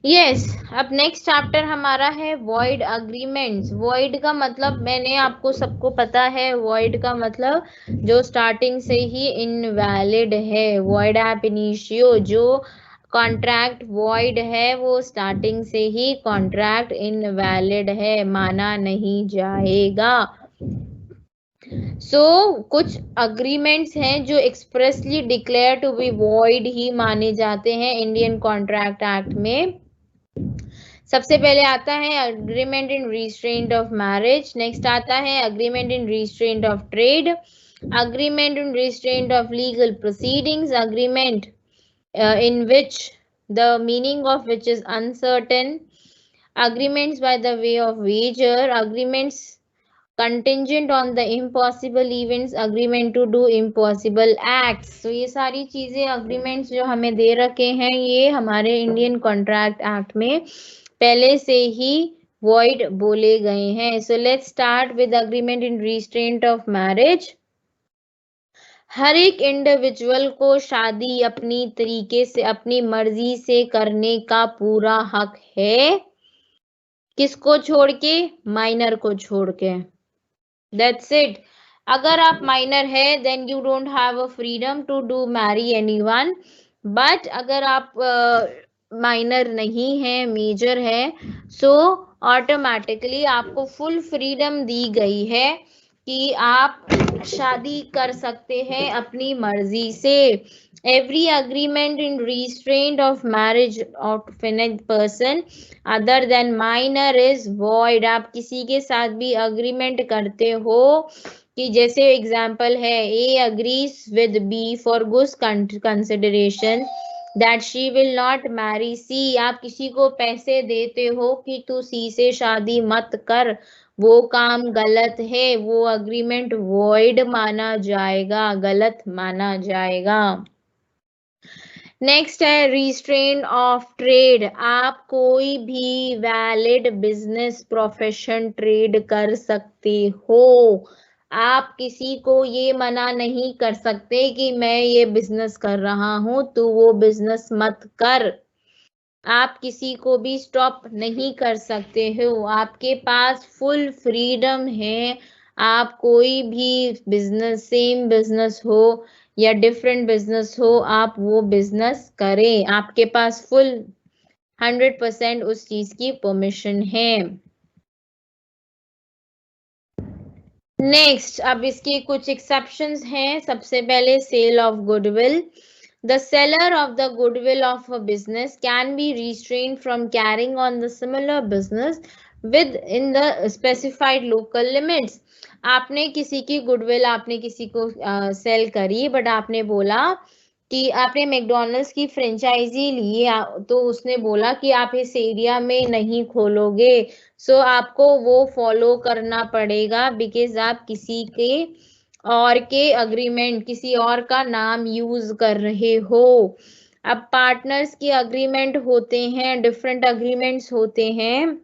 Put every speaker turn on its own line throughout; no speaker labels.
Yes अब next chapter हमारा है वॉइड अग्रीमेंट्स। वॉइड का मतलब मैंने आपको सबको पता है, वॉइड का मतलब जो स्टार्टिंग से ही इनवैलिड है। वॉइड एप इनिशियो, जो कॉन्ट्रैक्ट वॉइड है वो स्टार्टिंग से ही कॉन्ट्रैक्ट इनवैलिड है, माना नहीं जाएगा। कुछ अग्रीमेंट्स हैं जो expressly declare to be void ही माने जाते हैं इंडियन कॉन्ट्रैक्ट एक्ट में। सबसे पहले आता है agreement in restraint of marriage, next आता है agreement in restraint of trade, agreement in restraint of legal proceedings, agreement in which the meaning of which is uncertain, agreements by the way of wager, agreements contingent on the impossible events, agreement to do impossible acts। तो ये सारी चीजें agreements जो हमें दे रखे हैं ये हमारे इंडियन कॉन्ट्रैक्ट एक्ट में पहले से ही वॉइड बोले गए हैं। So let's start with agreement in restraint of marriage. हर एक इंडिविजुअल को शादी अपनी तरीके से अपनी मर्जी से करने का पूरा हक है। किसको छोड़ के? माइनर को छोड़ के। That's it. अगर आप माइनर है then you don't have a freedom to do marry anyone, but अगर आप माइनर नहीं है, मेजर है, सो ऑटोमेटिकली आपको फुल फ्रीडम दी गई है कि आप शादी कर सकते हैं अपनी मर्जी से। Every agreement in restraint of marriage of an person other than minor is void. आप किसी के साथ भी अग्रीमेंट करते हो कि जैसे एग्जाम्पल है A agrees with B for good consideration that she will not marry C. आप किसी को पैसे देते हो कि तू सी से शादी मत कर, वो काम गलत है, वो अग्रीमेंट वॉइड माना जाएगा, गलत माना जाएगा। नेक्स्ट है रिस्ट्रेन ऑफ ट्रेड। आप कोई भी वैलिड बिजनेस प्रोफेशन ट्रेड कर सकते हो। आप किसी को ये मना नहीं कर सकते कि मैं ये बिजनेस कर रहा हूं तो वो बिजनेस मत कर। आप किसी को भी स्टॉप नहीं कर सकते हो, आपके पास फुल फ्रीडम है। आप कोई भी बिजनेस, सेम बिजनेस हो या डिफरेंट बिजनेस हो, आप वो बिजनेस करें, आपके पास फुल 100% उस चीज की परमिशन है। नेक्स्ट अब इसके कुछ एक्सेप्शंस हैं। सबसे पहले sale of goodwill. The seller of the goodwill of a business can be restrained from carrying on the similar business within the specified local limits। आपने किसी की गुडविल, आपने किसी को सेल करी, बट आपने बोला कि आपने मैकडॉनल्ड्स की फ्रेंचाइजी ली, तो उसने बोला कि आप इस एरिया में नहीं खोलोगे, सो आपको वो फॉलो करना पड़ेगा बिकॉज आप किसी के और के अग्रीमेंट, किसी और का नाम यूज कर रहे हो। अब पार्टनर्स की अग्रीमेंट होते हैं, डिफरेंट अग्रीमेंट्स होते हैं,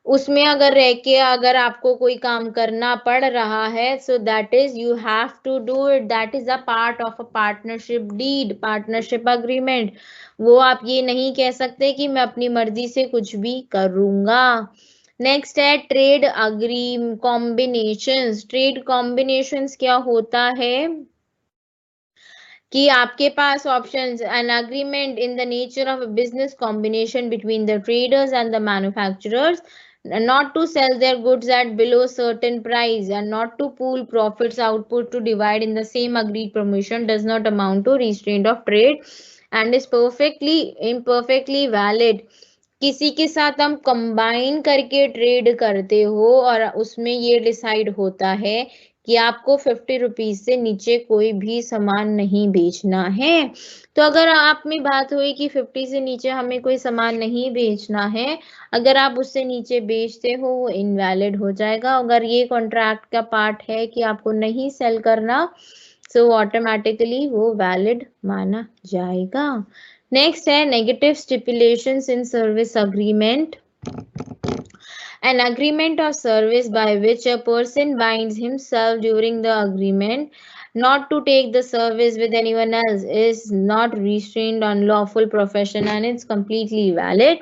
उसमें अगर रह के अगर आपको कोई काम करना पड़ रहा है so that is you have to do it, that is a part of a partnership deed, partnership agreement. वो आप ये नहीं कह सकते कि मैं अपनी मर्जी से कुछ भी करूंगा। नेक्स्ट है trade agree combinations. Trade combinations क्या होता है कि आपके पास options, an agreement in the nature of a business combination between the traders and the manufacturers not to sell their goods at below certain price and not to pool profits output to divide in the same agreed promotion does not amount to restraint of trade and is perfectly imperfectly valid। किसी के साथ हम combine करके trade करते हो और उसमें ये डिसाइड होता है कि आपको 50 रुपीज से नीचे कोई भी सामान नहीं बेचना है। तो अगर आप में बात हुई कि 50 से नीचे हमें कोई सामान नहीं बेचना है, अगर आप उससे नीचे बेचते हो वो इनवैलिड हो जाएगा। अगर ये कॉन्ट्रैक्ट का पार्ट है कि आपको नहीं सेल करना, सो ऑटोमेटिकली वो वैलिड माना जाएगा। नेक्स्ट है negative stipulations in service agreement. An agreement of service by which a person binds himself during the agreement not to take the service with anyone else is not restrained on lawful profession and it's completely valid.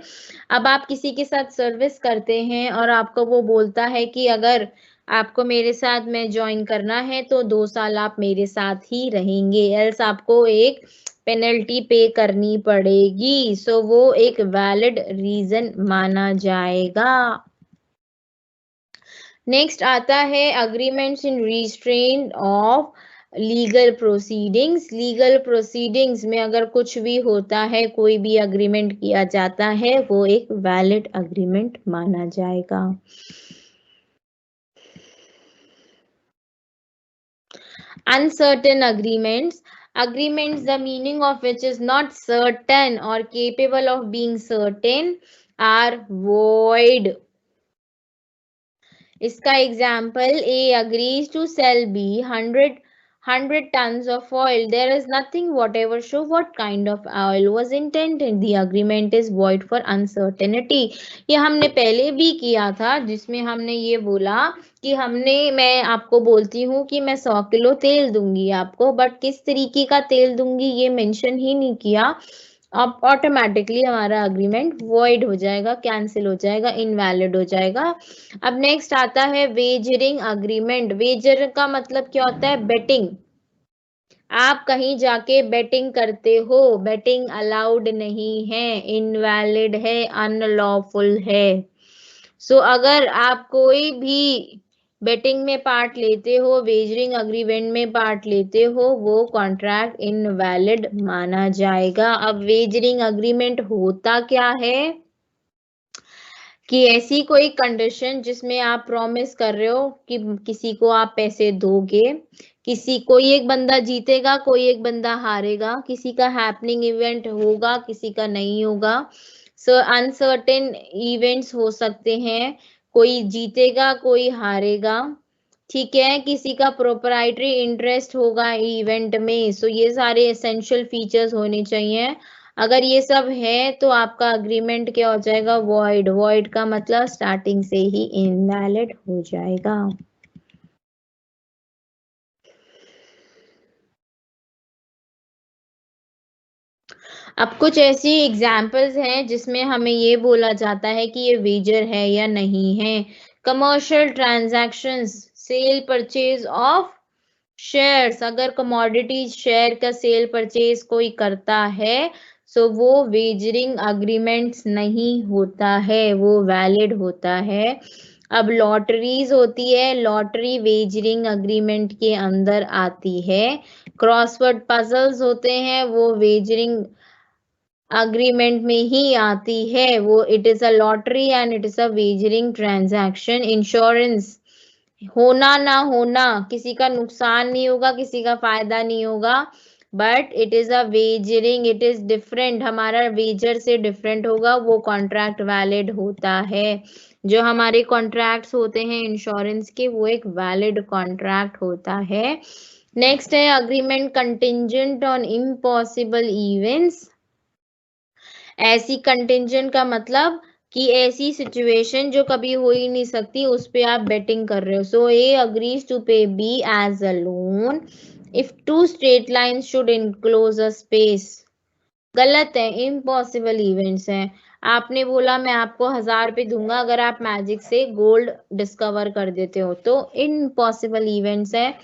अब आप किसी के साथ service करते हैं और आपको वो बोलता है कि अगर आपको मेरे साथ में ज्वाइन करना है तो 2 साल आप मेरे साथ ही रहेंगे, एल्स आपको एक पेनल्टी पे करनी पड़ेगी। सो वो एक वैलिड रीजन माना जाएगा। नेक्स्ट आता है agreements in restraint of legal proceedings. Legal proceedings में अगर कुछ भी होता है, कोई भी अग्रीमेंट किया जाता है, वो एक वैलिड अग्रीमेंट माना जाएगा। Uncertain agreements. Agreements, the meaning of which is not certain or capable of being certain, are void. इसका example, A agrees to sell B 100 tons of oil. There is nothing whatever show what kind of oil was intended. The agreement is void for uncertainty. ये हमने पहले भी किया था, जिसमें हमने ये बोला कि मैं आपको बोलती हूँ कि मैं 100 किलो तेल दूंगी आपको, बट किस तरीके का तेल दूंगी ये मेंशन ही नहीं किया। अब ऑटोमेटिकली हमारा अग्रीमेंट वॉइड हो जाएगा, कैंसिल हो जाएगा, इनवैलिड हो जाएगा। अब नेक्स्ट आता है वेजरिंग अग्रीमेंट। वेजर का मतलब क्या होता है? बेटिंग। आप कहीं जाके बेटिंग करते हो, बेटिंग अलाउड नहीं है, इनवैलिड है, अनलॉफुल है। सो अगर आप कोई भी बेटिंग में पार्ट लेते हो, वेजरिंग अग्रीमेंट में पार्ट लेते हो, वो कॉन्ट्रैक्ट इनवैलिड माना जाएगा। अब वेजरिंग अग्रीमेंट होता क्या है कि ऐसी कोई कंडीशन जिसमें आप प्रॉमिस कर रहे हो कि किसी को आप पैसे दोगे, कोई एक बंदा जीतेगा, कोई एक बंदा हारेगा, किसी का हैपनिंग इवेंट होगा, किसी का नहीं होगा। सो अनसर्टेन इवेंट्स हो सकते हैं, कोई जीतेगा, कोई हारेगा, ठीक है, किसी का प्रोपराइटरी इंटरेस्ट होगा इवेंट में। सो ये सारे एसेंशियल फीचर्स होने चाहिए। अगर ये सब है तो आपका अग्रीमेंट क्या हो जाएगा? वॉइड। वॉइड का मतलब स्टार्टिंग से ही इनवैलिड हो जाएगा। अब कुछ ऐसी एग्जाम्पल्स हैं जिसमें हमें ये बोला जाता है कि ये वेजर है या नहीं है। Commercial transactions, cell purchase of shares. अगर कमोडिटीज शेयर का सेल परचेज कोई करता है, सो वो वेजरिंग अग्रीमेंट्स नहीं होता है, वो वैलिड होता है। अब लॉटरीज होती है, लॉटरी वेजरिंग अग्रीमेंट के अंदर आती है। क्रॉसवर्ड पजल्स होते हैं, वो वेजरिंग अग्रीमेंट में ही आती है, वो it is a lottery and it is a wagering transaction. Insurance, होना ना होना, किसी का नुकसान नहीं होगा, किसी का फायदा नहीं होगा, but it is a wagering, it is different, हमारा वेजर से डिफरेंट होगा, वो कॉन्ट्रैक्ट वैलिड होता है। जो हमारे कॉन्ट्रैक्ट्स होते हैं इंश्योरेंस के, वो एक वैलिड कॉन्ट्रैक्ट होता है। नेक्स्ट है agreement contingent on impossible events. ऐसी कंटिंजेंट का मतलब कि ऐसी सिचुएशन जो कभी हो ही नहीं सकती, उस पे आप बेटिंग कर रहे हो। So A agrees to pay B as a loan if 2 straight lines should enclose a space. गलत है, इम्पॉसिबल इवेंट्स हैं। आपने बोला मैं आपको 1000 रुपये दूंगा अगर आप मैजिक से गोल्ड डिस्कवर कर देते हो, तो इम्पॉसिबल इवेंट्स है,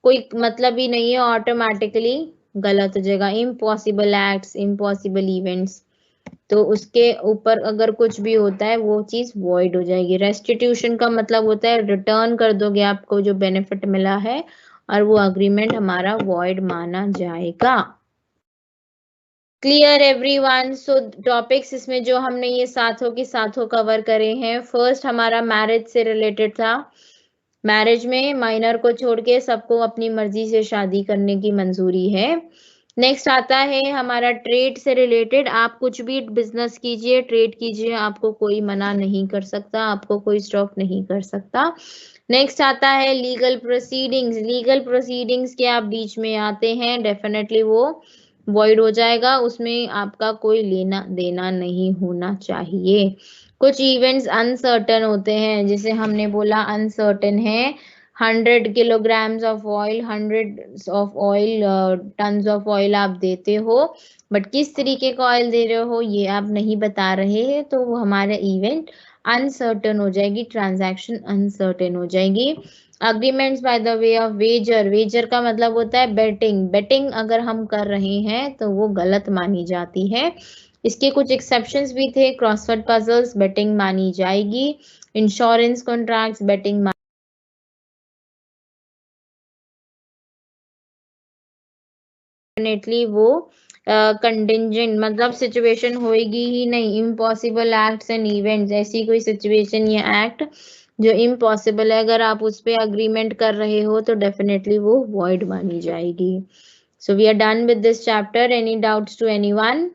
कोई मतलब ही नहीं है, ऑटोमेटिकली गलत हो जाएगा। इम्पॉसिबल एक्ट्स, इम्पॉसिबल इवेंट्स, तो उसके ऊपर अगर कुछ भी होता है वो चीज वॉइड हो जाएगी। रेस्टिट्यूशन का मतलब होता है रिटर्न कर दोगे आपको जो बेनिफिट मिला है, और वो अग्रीमेंट हमारा वॉइड माना जाएगा। Clear everyone? सो टॉपिक्स इसमें जो हमने ये साथों के साथों कवर करे हैं। फर्स्ट हमारा मैरिज से रिलेटेड था। मैरिज में माइनर को छोड़ के सबको अपनी मर्जी से शादी करने की मंजूरी है। नेक्स्ट आता है हमारा ट्रेड से रिलेटेड। आप कुछ भी बिजनेस कीजिए, ट्रेड कीजिए, आपको कोई मना नहीं कर सकता, आपको कोई स्टॉप नहीं कर सकता। नेक्स्ट आता है लीगल प्रोसीडिंग्स। लीगल प्रोसीडिंग्स के आप बीच में आते हैं, डेफिनेटली वो वॉइड हो जाएगा, उसमें आपका कोई लेना देना नहीं होना चाहिए। कुछ इवेंट्स अनसर्टन होते हैं, जैसे हमने बोला अनसर्टन है, 100 kilograms of oil, 100 of oil, tons of oil आप देते हो, बट किस तरीके का ऑयल दे रहे हो ये आप नहीं बता रहे हैं, तो वो हमारा इवेंट अनसर्टेन हो जाएगी, ट्रांजैक्शन अनसर्टेन हो जाएगी। Agreements by the way of wager, wager का मतलब होता है बेटिंग, बेटिंग अगर हम कर रहे हैं तो वो गलत मानी जाती है। इसके कुछ एक्सेप्शंस भी थे, क्रॉसवर्ड पजल्स बेटिंग मानी जाएगी, इंश्योरेंस कॉन्ट्रैक्ट्स बेटिंग डेफिनेटली वो कंटिंजेंट मतलब सिचुएशन होएगी ही नहीं। इम्पॉसिबल एक्ट्स एंड इवेंट्स, ऐसी कोई सिचुएशन या एक्ट जो इम्पॉसिबल है अगर आप उस पर अग्रीमेंट कर रहे हो तो डेफिनेटली वो वॉइड मानी जाएगी। So we are done with this chapter. Any doubts to anyone?